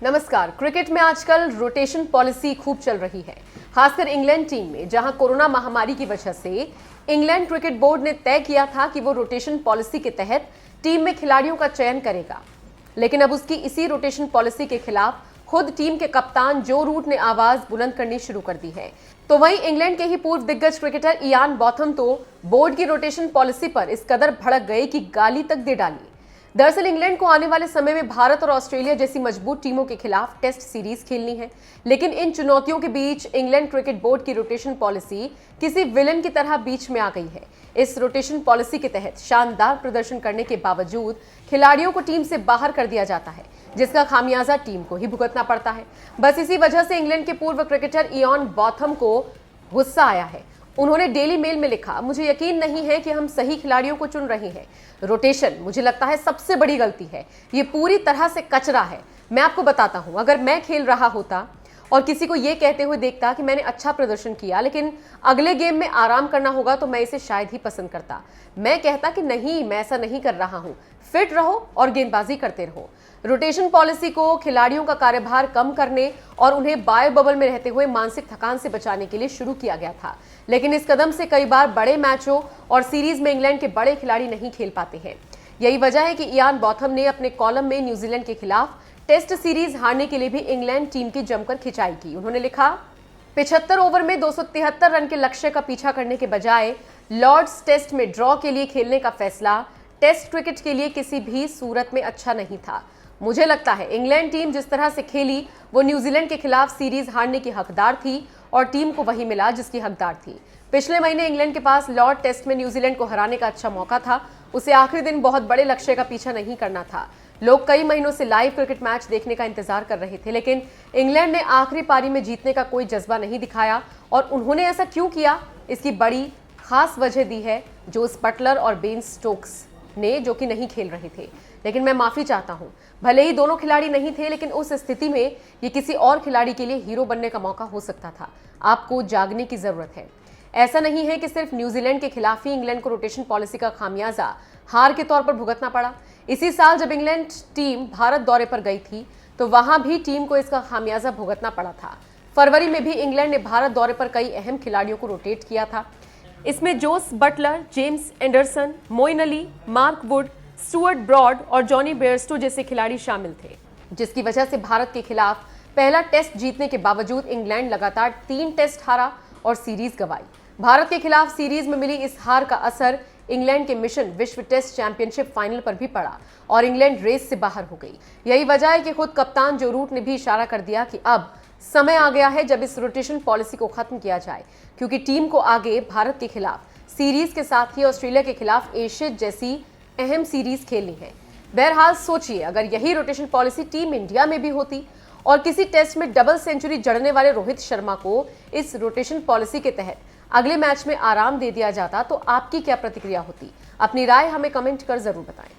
नमस्कार। क्रिकेट में आजकल रोटेशन पॉलिसी खूब चल रही है, खासकर इंग्लैंड टीम में, जहां कोरोना महामारी की वजह से इंग्लैंड क्रिकेट बोर्ड ने तय किया था कि वो रोटेशन पॉलिसी के तहत टीम में खिलाड़ियों का चयन करेगा। लेकिन अब उसकी इसी रोटेशन पॉलिसी के खिलाफ खुद टीम के कप्तान जो रूट ने आवाज बुलंद करनी शुरू कर दी है। तो वहीं इंग्लैंड के ही पूर्व दिग्गज क्रिकेटर इयान बॉथम तो बोर्ड की रोटेशन पॉलिसी पर इस कदर भड़क गए कि गाली तक दे डाली। दरअसल इंग्लैंड को आने वाले समय में भारत और ऑस्ट्रेलिया जैसी मजबूत टीमों के खिलाफ टेस्ट सीरीज खेलनी है, लेकिन इन चुनौतियों के बीच इंग्लैंड क्रिकेट बोर्ड की रोटेशन पॉलिसी किसी विलन की तरह बीच में आ गई है। इस रोटेशन पॉलिसी के तहत शानदार प्रदर्शन करने के बावजूद खिलाड़ियों को टीम से बाहर कर दिया जाता है, जिसका खामियाजा टीम को ही भुगतना पड़ता है। बस इसी वजह से इंग्लैंड के पूर्व क्रिकेटर इयान बॉथम को गुस्सा आया है। उन्होंने डेली मेल में लिखा, मुझे यकीन नहीं है कि हम सही खिलाड़ियों को चुन रहे हैं। रोटेशन मुझे लगता है सबसे बड़ी गलती है। ये पूरी तरह से कचरा है। मैं आपको बताता हूं, अगर मैं खेल रहा होता और किसी को ये कहते हुए देखता कि मैंने अच्छा प्रदर्शन किया लेकिन अगले गेम में आराम करना होगा, तो मैं इसे शायद ही पसंद करता। मैं कहता कि नहीं, मैं ऐसा नहीं कर रहा हूं, फिट रहो और गेंदबाजी करते रहो। रोटेशन पॉलिसी को खिलाड़ियों का कार्यभार कम करने और उन्हें बायो बबल में रहते हुए मानसिक थकान से बचाने के लिए शुरू किया गया था, लेकिन इस कदम से कई बार बड़े मैचों और सीरीज में इंग्लैंड के बड़े खिलाड़ी नहीं खेल पाते हैं। यही वजह है कि इयान बॉथम ने अपने कॉलम में न्यूजीलैंड के खिलाफ टेस्ट सीरीज हारने के लिए भी इंग्लैंड टीम की जमकर खिंचाई की। उन्होंने लिखा, 75 ओवर में 273 रन के लक्ष्य का पीछा करने के बजाय लॉर्ड्स टेस्ट में ड्रॉ के लिए खेलने का फैसला टेस्ट क्रिकेट के लिए किसी भी सूरत में अच्छा नहीं था। मुझे लगता है इंग्लैंड टीम जिस तरह से खेली वो न्यूजीलैंड के खिलाफ सीरीज हारने की हकदार थी और टीम को वही मिला जिसकी हकदार थी। पिछले महीने इंग्लैंड के पास लॉर्ड टेस्ट में न्यूजीलैंड को हराने का अच्छा मौका था। उसे आखिरी दिन बहुत बड़े लक्ष्य का पीछा नहीं करना था। लोग कई महीनों से लाइव क्रिकेट मैच देखने का इंतजार कर रहे थे, लेकिन इंग्लैंड ने आखिरी पारी में जीतने का कोई जज्बा नहीं दिखाया। और उन्होंने ऐसा क्यों किया, इसकी बड़ी खास वजह दी है जोस बटलर और बेन स्टोक्स ने, जो कि नहीं खेल रहे थे। लेकिन मैं माफी चाहता हूं, भले ही दोनों खिलाड़ी नहीं थे, लेकिन उस स्थिति में ये किसी और खिलाड़ी के लिए हीरो बनने का मौका हो सकता था। आपको जागने की जरूरत है। ऐसा नहीं है कि सिर्फ न्यूजीलैंड के खिलाफ ही इंग्लैंड को रोटेशन पॉलिसी का खामियाजा हार के तौर पर भुगतना पड़ा। इसी साल जब इंग्लैंड टीम भारत दौरे पर गई थी तो वहां भी टीम को इसका खामियाजा भुगतना पड़ा था। फरवरी में भी इंग्लैंड ने भारत दौरे पर कई अहम खिलाड़ियों को रोटेट किया था। इसमें Jos Buttler, James Anderson, Moeen Ali, Mark Wood, Stuart Broad और जॉनी बेयरस्टो जैसे खिलाड़ी शामिल थे, जिसकी वजह से भारत के खिलाफ पहला टेस्ट जीतने के बावजूद इंग्लैंड लगातार 3 टेस्ट हारा और सीरीज गंवाई। भारत के खिलाफ सीरीज में मिली इस हार का असर इंग्लैंड के मिशन विश्व टेस्ट चैंपियनशिप फाइनल पर भी पड़ा और इंग्लैंड रेस से बाहर हो गई। यही वजह है कि खुद कप्तान जो रूट ने भी इशारा कर दिया कि अब समय आ गया है जब इस रोटेशन पॉलिसी को खत्म किया जाए, क्योंकि टीम को आगे भारत के खिलाफ सीरीज के साथ ही ऑस्ट्रेलिया के खिलाफ एशिया जैसी अहम सीरीज खेलनी है। बहरहाल सोचिए, अगर यही रोटेशन पॉलिसी टीम इंडिया में भी होती और किसी टेस्ट में डबल सेंचुरी जड़ने वाले रोहित शर्मा को इस रोटेशन पॉलिसी के तहत अगले मैच में आराम दे दिया जाता, तो आपकी क्या प्रतिक्रिया होती? अपनी राय हमें कमेंट कर जरूर बताएं।